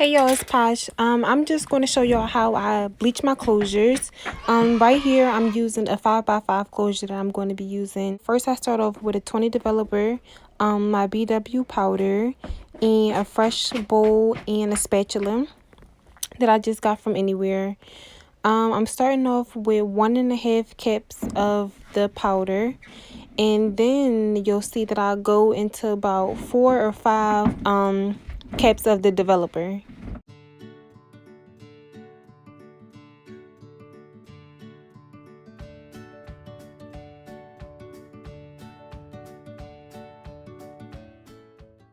Hey y'all, it's Posh. I'm just going to show y'all how I bleach my closures. Right here I'm using a 5x5 closure that I'm going to be using. First I start off with a 20 developer, my BW powder, and a fresh bowl and a spatula that I just got from anywhere. I'm starting off with 1.5 cups of the powder, and then you'll see that I'll go into about 4 or 5 cups of the developer.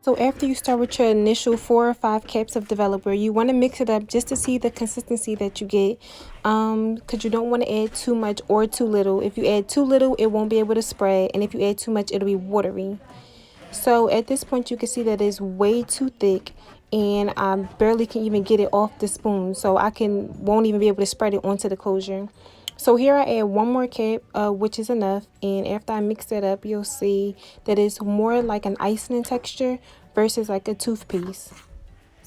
So after you start with your initial 4 or 5 caps of developer, you want to mix it up just to see the consistency that you get, because you don't want to add too much or too little. If you add too little, it won't be able to spread, and if you add too much, it'll be watery. So at this point, you can see that it's way too thick, and I barely can even get it off the spoon, so won't even be able to spread it onto the closure. So here I add 1 more cap, which is enough, and after I mix it up, you'll see that it's more like an icing texture versus like a toothpaste.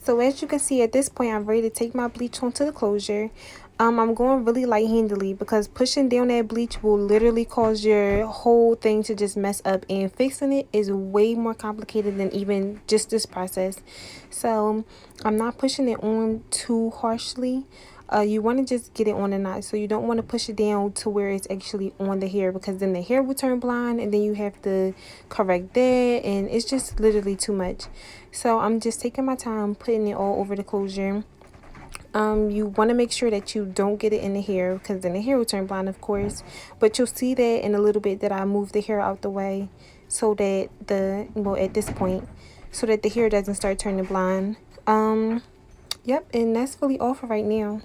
So as you can see, at this point, I'm ready to take my bleach onto the closure. I'm going really light-handedly because pushing down that bleach will literally cause your whole thing to just mess up, and fixing it is way more complicated than even just this process. So I'm not pushing it on too harshly. You want to just get it on a knot, so you don't want to push it down to where it's actually on the hair, because then the hair will turn blind and then you have to correct that, and it's just literally too much. So I'm just taking my time putting it all over the closure. You want to make sure that you don't get it in the hair, because then the hair will turn blind, of course. But you'll see that in a little bit that I move the hair out the way, so that at this point, so that the hair doesn't start turning blind. Yep, and that's fully all for right now.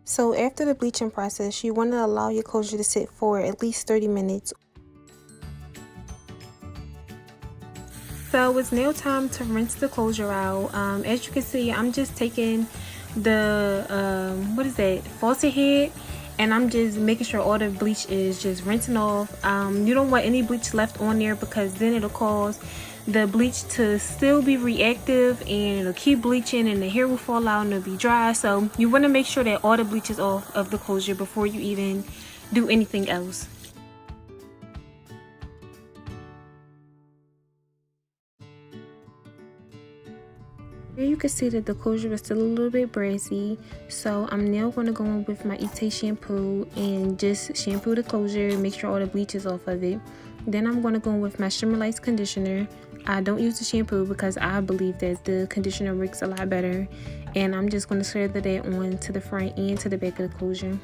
So after the bleaching process, you want to allow your closure to sit for at least 30 minutes. So it's now time to rinse the closure out. As you can see, I'm just taking the, faucet head, and I'm just making sure all the bleach is just rinsing off. You don't want any bleach left on there, because then it'll cause the bleach to still be reactive, and it'll keep bleaching, and the hair will fall out and it'll be dry. So you want to make sure that all the bleach is off of the closure before you even do anything else. Here you can see that the closure is still a little bit brassy, so I'm now going to go in with my Ite shampoo and just shampoo the closure, make sure all the bleach is off of it. Then I'm going to go in with my Shimmer Lights conditioner. I don't use the shampoo because I believe that the conditioner works a lot better, and I'm just going to slather that on to the front and to the back of the closure.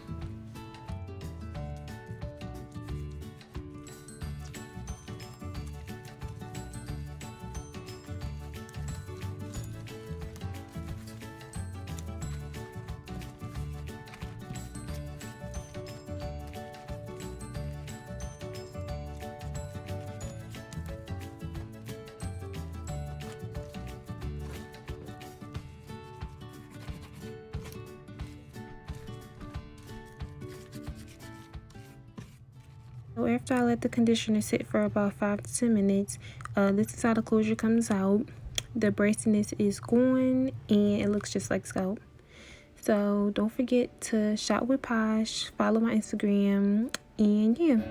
So after I let the conditioner sit for about 5 to 10 minutes, this is how the closure comes out. The brassiness is gone, and it looks just like scalp. So don't forget to shop with Posh, follow my Instagram, and yeah.